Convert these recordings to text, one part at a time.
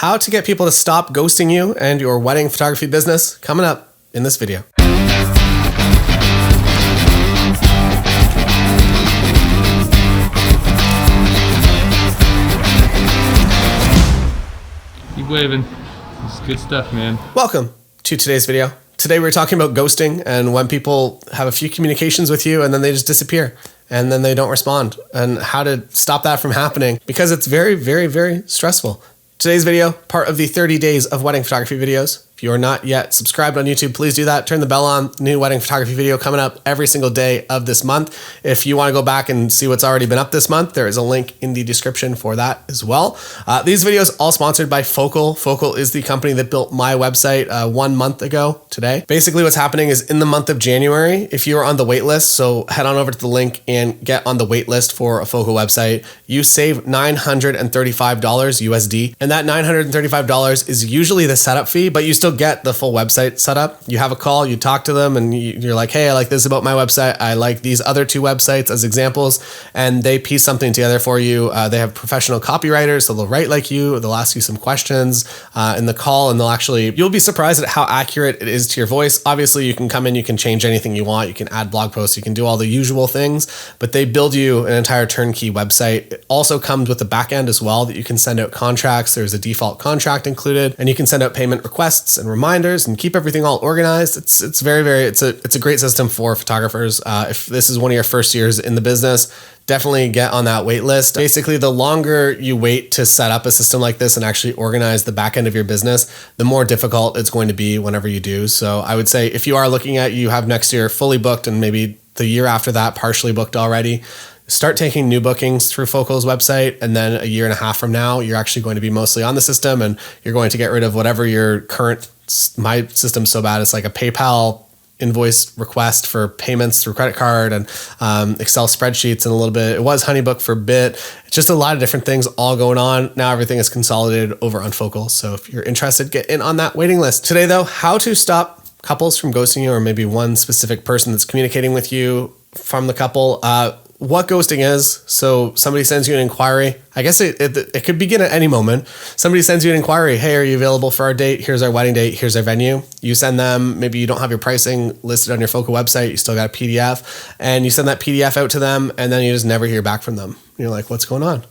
How to get people to stop ghosting you and your wedding photography business, coming up in this video. Keep waving. It's good stuff, man. Welcome to today's video. Today we're talking about ghosting and when people have a few communications with you and then they just disappear and then they don't respond, and how to stop that from happening, because it's very, very, very stressful. Today's video, part of the 30 days of wedding photography videos. If you are not yet subscribed on YouTube, please do that. Turn the bell on. New wedding photography video coming up every single day of this month. If you want to go back and see what's already been up this month, there is a link in the description for that as well. These videos all sponsored by Focal. Focal is the company that built my website 1 month ago today. Basically what's happening is in the month of January, if you are on the wait list, so head on over to the link and get on the wait list for a Focal website, you save $935 USD. And that $935 is usually the setup fee, but you still get the full website set up. You have a call, you talk to them, and you're like, hey, I like this about my website. I like these other two websites as examples. And they piece something together for you. They have professional copywriters, so they'll write like you. They'll ask you some questions in the call, and you'll be surprised at how accurate it is to your voice. Obviously, you can come in, you can change anything you want. You can add blog posts, you can do all the usual things, but they build you an entire turnkey website. It also comes with a back end as well that you can send out contracts. There's a default contract included, and you can send out payment requests and reminders and keep everything all organized. It's a great system for photographers. If this is one of your first years in the business, definitely get on that wait list. Basically, the longer you wait to set up a system like this and actually organize the back end of your business, the more difficult it's going to be whenever you do. So I would say if you are looking at, you have next year fully booked and maybe the year after that partially booked already, start taking new bookings through Focal's website, and then a year and a half from now, you're actually going to be mostly on the system, and you're going to get rid of whatever your current, my system's so bad, it's like a PayPal invoice request for payments through credit card and Excel spreadsheets, and a little bit, it was Honeybook for Bit. It's just a lot of different things all going on. Now everything is consolidated over on Focal. So if you're interested, get in on that waiting list. Today though, how to stop couples from ghosting you, or maybe one specific person that's communicating with you from the couple. What ghosting is. So somebody sends you an inquiry. I guess it could begin at any moment. Somebody sends you an inquiry. Hey, are you available for our date? Here's our wedding date. Here's our venue. You send them, maybe you don't have your pricing listed on your Focal website. You still got a PDF, and you send that PDF out to them, and then you just never hear back from them. You're like, what's going on?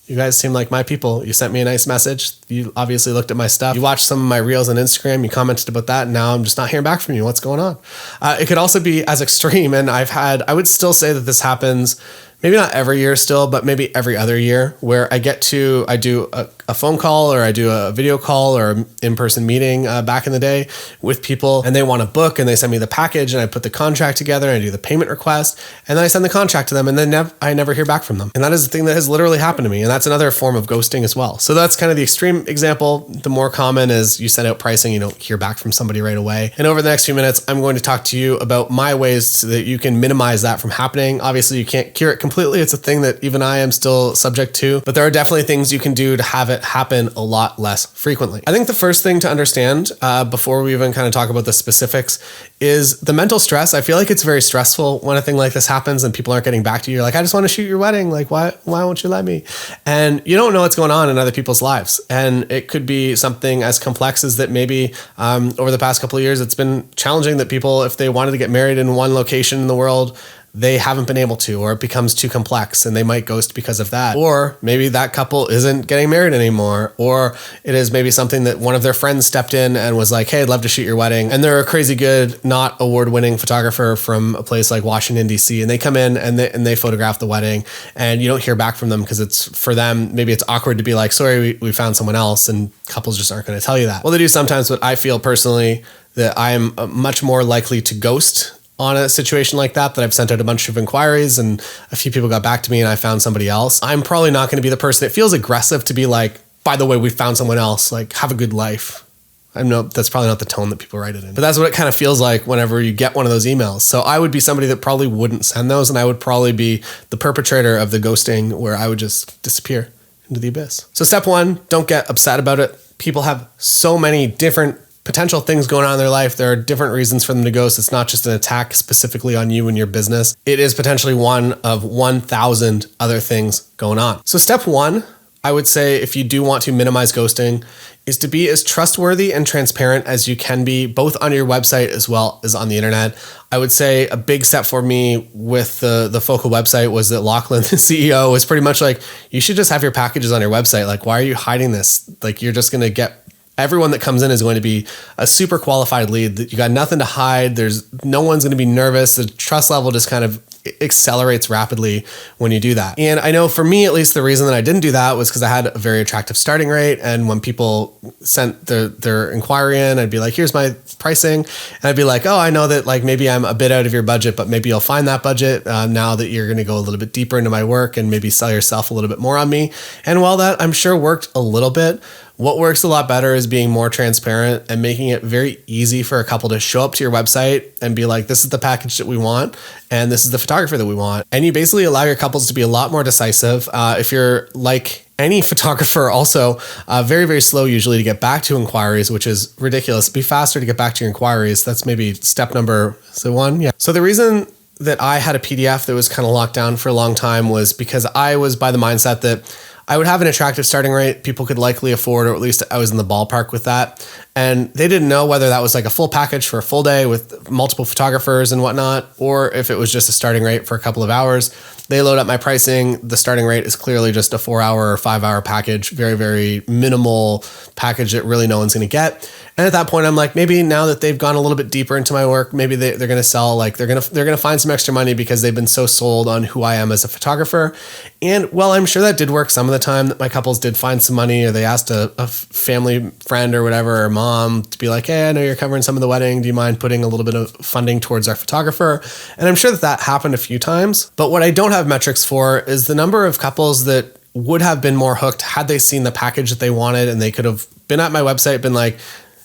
You guys seem like my people. You sent me a nice message. You obviously looked at my stuff. You watched some of my reels on Instagram. You commented about that. And now I'm just not hearing back from you. What's going on? It could also be as extreme. And I would still say that this happens, maybe not every year still, but maybe every other year, where I do a phone call, or I do a video call, or an in-person meeting back in the day with people, and they want to book, and they send me the package, and I put the contract together, and I do the payment request, and then I send the contract to them, and then I never hear back from them. And that is the thing that has literally happened to me. And that's another form of ghosting as well. So that's kind of the extreme example. The more common is you send out pricing, you don't hear back from somebody right away. And over the next few minutes, I'm going to talk to you about my ways so that you can minimize that from happening. Obviously, you can't cure it completely. It's a thing that even I am still subject to, but there are definitely things you can do to have it happen a lot less frequently. I think the first thing to understand before we even kind of talk about the specifics is the mental stress. I feel like it's very stressful when a thing like this happens and people aren't getting back to you. You're like, I just want to shoot your wedding. Like, why won't you let me? And you don't know what's going on in other people's lives. And it could be something as complex as that maybe over the past couple of years, it's been challenging that people, if they wanted to get married in one location in the world, they haven't been able to, or it becomes too complex and they might ghost because of that. Or maybe that couple isn't getting married anymore, or it is maybe something that one of their friends stepped in and was like, hey, I'd love to shoot your wedding. And they're a crazy good, not award-winning photographer from a place like Washington, DC. And they come in and they photograph the wedding, and you don't hear back from them because it's, for them, maybe it's awkward to be like, sorry, we found someone else, and couples just aren't going to tell you that. Well, they do sometimes, but I feel personally that I am much more likely to ghost on a situation like that I've sent out a bunch of inquiries and a few people got back to me and I found somebody else. I'm probably not going to be the person. It feels aggressive to be like, by the way, we found someone else, like, have a good life. I know that's probably not the tone that people write it in, but that's what it kind of feels like whenever you get one of those emails. So I would be somebody that probably wouldn't send those, and I would probably be the perpetrator of the ghosting, where I would just disappear into the abyss. So step one, don't get upset about it. People have so many different potential things going on in their life. There are different reasons for them to ghost. It's not just an attack specifically on you and your business. It is potentially one of 1,000 other things going on. So step one, I would say if you do want to minimize ghosting, is to be as trustworthy and transparent as you can be, both on your website as well as on the internet. I would say a big step for me with the Focal website was that Lachlan, the CEO, was pretty much like, you should just have your packages on your website. Like, why are you hiding this? Like, you're just going to get everyone that comes in is going to be a super qualified lead. That you got nothing to hide. There's no one's going to be nervous. The trust level just kind of accelerates rapidly when you do that. And I know for me, at least, the reason that I didn't do that was because I had a very attractive starting rate. And when people sent their inquiry in, I'd be like, here's my pricing. And I'd be like, oh, I know that like maybe I'm a bit out of your budget, but maybe you'll find that budget now that you're going to go a little bit deeper into my work and maybe sell yourself a little bit more on me. And while that I'm sure worked a little bit, what works a lot better is being more transparent and making it very easy for a couple to show up to your website and be like, this is the package that we want, and this is the photographer that we want. And you basically allow your couples to be a lot more decisive. If you're like any photographer, also very, very slow usually to get back to inquiries, which is ridiculous. Be faster to get back to your inquiries. That's maybe step number one. Yeah. So the reason that I had a PDF that was kind of locked down for a long time was because I was by the mindset that I would have an attractive starting rate people could likely afford, or at least I was in the ballpark with that. And they didn't know whether that was like a full package for a full day with multiple photographers and whatnot, or if it was just a starting rate for a couple of hours. They load up my pricing. The starting rate is clearly just a 4-hour or 5-hour package, very, very minimal package that really no one's going to get. And at that point, I'm like, maybe now that they've gone a little bit deeper into my work, maybe they're going to sell, like they're going to find some extra money because they've been so sold on who I am as a photographer. And well, I'm sure that did work some of the time, that my couples did find some money, or they asked a family friend or whatever, or mom, to be like, hey, I know you're covering some of the wedding. Do you mind putting a little bit of funding towards our photographer? And I'm sure that happened a few times. But what I don't have metrics for is the number of couples that would have been more hooked had they seen the package that they wanted, and they could have been at my website, been like,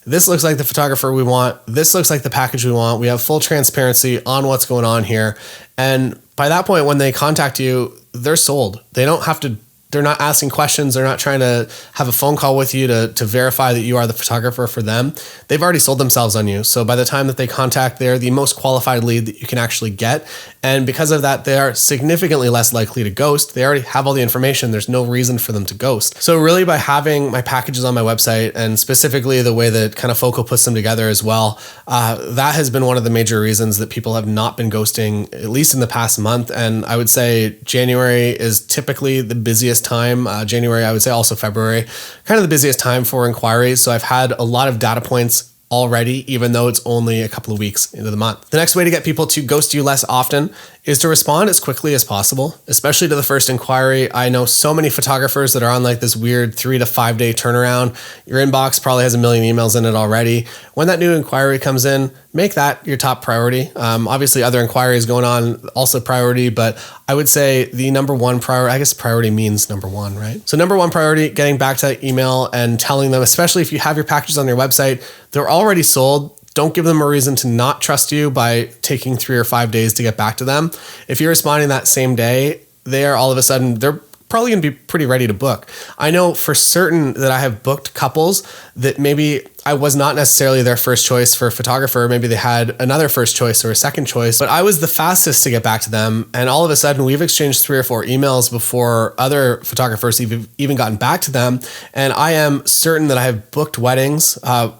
this looks like the photographer we want. This looks like the package we want. We have full transparency on what's going on here. And by that point, when they contact you, they're sold. They don't have to, they're not asking questions. They're not trying to have a phone call with you to verify that you are the photographer for them. They've already sold themselves on you. So by the time that they contact, they're the most qualified lead that you can actually get. And because of that, they are significantly less likely to ghost. They already have all the information. There's no reason for them to ghost. So really, by having my packages on my website, and specifically the way that kind of Focal puts them together as well, that has been one of the major reasons that people have not been ghosting, at least in the past month. And I would say January is typically the busiest time. January, I would say also February, kind of the busiest time for inquiries. So I've had a lot of data points already, even though it's only a couple of weeks into the month. The next way to get people to ghost you less often is to respond as quickly as possible, especially to the first inquiry. I know so many photographers that are on like this weird 3 to 5 day turnaround. Your inbox probably has a million emails in it already. When that new inquiry comes in, make that your top priority. Obviously other inquiries going on, also priority, but I would say the number one priority, I guess priority means number one, right? So number one priority, getting back to that email and telling them, especially if you have your packages on your website, they're already sold. Don't give them a reason to not trust you by taking 3 or 5 days to get back to them. If you're responding that same day, they are all of a sudden, they're probably going to be pretty ready to book. I know for certain that I have booked couples that maybe I was not necessarily their first choice for a photographer. Maybe they had another first choice or a second choice, but I was the fastest to get back to them. And all of a sudden we've exchanged 3 or 4 emails before other photographers have even gotten back to them. And I am certain that I have booked weddings. I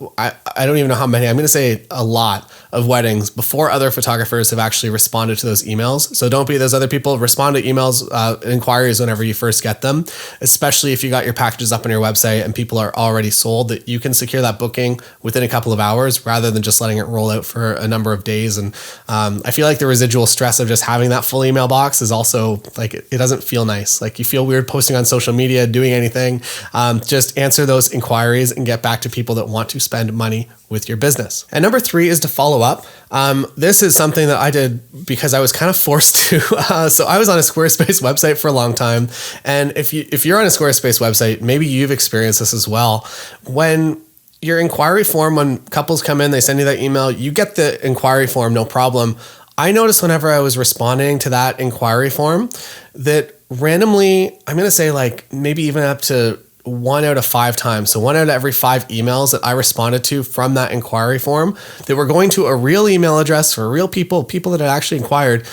don't even know how many. I'm going to say a lot of weddings before other photographers have actually responded to those emails. So don't be those other people. Respond to emails, inquiries whenever you first get them, especially if you got your packages up on your website and people are already sold, that you can secure that booking within a couple of hours rather than just letting it roll out for a number of days. And I feel like the residual stress of just having that full email box is also like, it doesn't feel nice. Like you feel weird posting on social media, doing anything. Just answer those inquiries and get back to people that want to spend money with your business. And number 3 is to follow up. This is something that I did because I was kind of forced to. So I was on a Squarespace website for a long time. And if you're on a Squarespace website, maybe you've experienced this as well. When your inquiry form, when couples come in, they send you that email, you get the inquiry form, no problem. I noticed whenever I was responding to that inquiry form that randomly, I'm going to say like maybe even up to 1 out of 5 times. So 1 out of every 5 emails that I responded to from that inquiry form that were going to a real email address for real people that had actually inquired,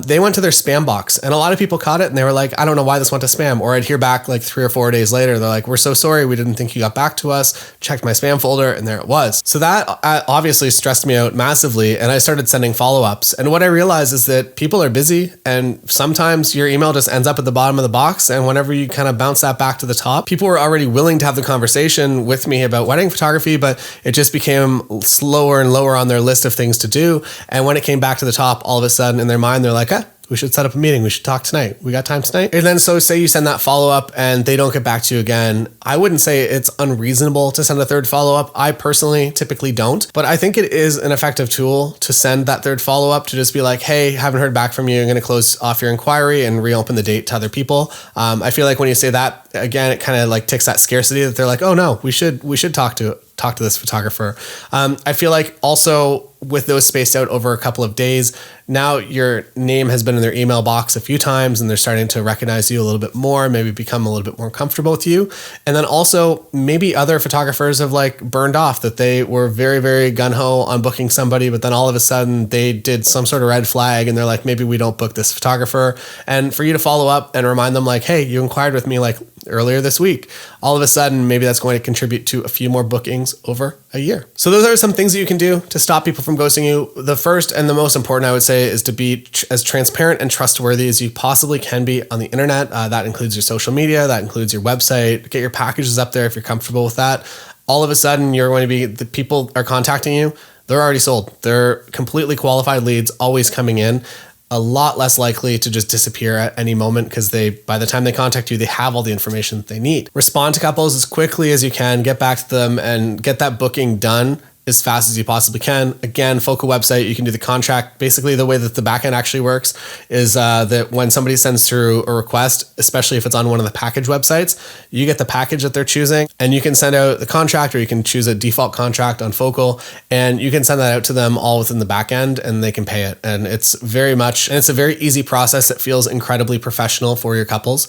they went to their spam box. And a lot of people caught it and they were like, I don't know why this went to spam. Or I'd hear back like 3 or 4 days later. They're like, we're so sorry. We didn't think you got back to us. Checked my spam folder and there it was. So that obviously stressed me out massively. And I started sending follow-ups. And what I realized is that people are busy and sometimes your email just ends up at the bottom of the box. And whenever you kind of bounce that back to the top, people were already willing to have the conversation with me about wedding photography, but it just became slower and lower on their list of things to do. And when it came back to the top, all of a sudden in their mind, they're like, we should set up a meeting. We should talk tonight. We got time tonight. And then so say you send that follow-up and they don't get back to you again. I wouldn't say it's unreasonable to send a third follow-up. I personally typically don't, but I think it is an effective tool to send that third follow-up to just be like, hey, haven't heard back from you. I'm going to close off your inquiry and reopen the date to other people. I feel like when you say that, again, it kind of like ticks that scarcity that they're like, oh no, we should talk to this photographer. I feel like also with those spaced out over a couple of days, now your name has been in their email box a few times and they're starting to recognize you a little bit more, maybe become a little bit more comfortable with you. And then also maybe other photographers have like burned off that they were very, very gung-ho on booking somebody, but then all of a sudden they did some sort of red flag and they're like, maybe we don't book this photographer. And for you to follow up and remind them like, hey, you inquired with me like earlier this week, all of a sudden, maybe that's going to contribute to a few more bookings over a year. So those are some things that you can do to stop people from ghosting you. The first and the most important, I would say, is to be as transparent and trustworthy as you possibly can be on the internet. That includes your social media, that includes your website. Get your packages up there if you're comfortable with that. All of a sudden, you're going to be, the people are contacting you, they're already sold. They're completely qualified leads always coming in. A lot less likely to just disappear at any moment because by the time they contact you, they have all the information that they need. Respond to couples as quickly as you can, get back to them and get that booking done as fast as you possibly can. Again, Focal website, you can do the contract. Basically, the way that the backend actually works is that when somebody sends through a request, especially if it's on one of the package websites, you get the package that they're choosing and you can send out the contract or you can choose a default contract on Focal and you can send that out to them all within the backend and they can pay it. And it's a very easy process that feels incredibly professional for your couples.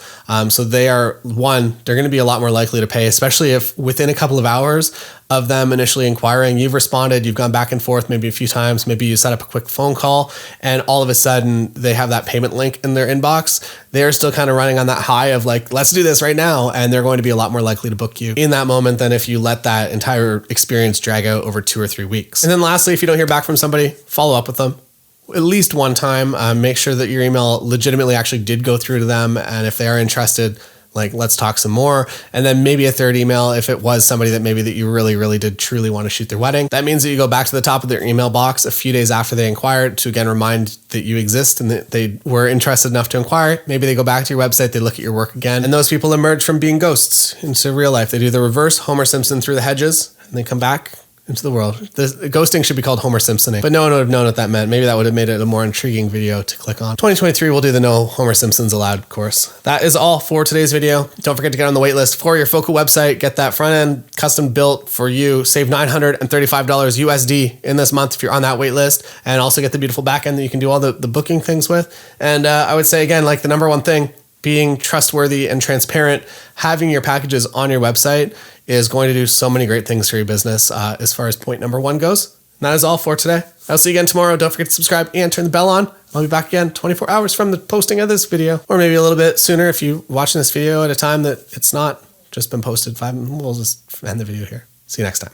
So they're going to be a lot more likely to pay, especially if within a couple of hours of them initially inquiring, you've responded, you've gone back and forth maybe a few times, maybe you set up a quick phone call and all of a sudden they have that payment link in their inbox. They're still kind of running on that high of like, let's do this right now. And they're going to be a lot more likely to book you in that moment than if you let that entire experience drag out over 2 or 3 weeks. And then lastly, if you don't hear back from somebody, follow up with them. At least one time, make sure that your email legitimately actually did go through to them. And if they are interested, like, let's talk some more. And then maybe a third email if it was somebody that maybe that you really, really did truly want to shoot their wedding. That means that you go back to the top of their email box a few days after they inquired to again remind that you exist and that they were interested enough to inquire. Maybe they go back to your website, they look at your work again, and those people emerge from being ghosts into real life. They do the reverse Homer Simpson through the hedges and they come back into the world. The ghosting should be called Homer Simpsoning, but no one would have known what that meant. Maybe that would have made it a more intriguing video to click on. 2023, we'll do the no Homer Simpsons allowed course. That is all for today's video. Don't forget to get on the waitlist for your Focal website. Get that front end custom built for you. Save $935 USD in this month if you're on that waitlist, and also get the beautiful back end that you can do all the booking things with. And I would say again, like the number one thing, being trustworthy and transparent, having your packages on your website is going to do so many great things for your business as far as point number 1 goes. And that is all for today. I'll see you again tomorrow. Don't forget to subscribe and turn the bell on. I'll be back again 24 hours from the posting of this video, or maybe a little bit sooner if you're watching this video at a time that it's not just been posted. We'll just end the video here. See you next time.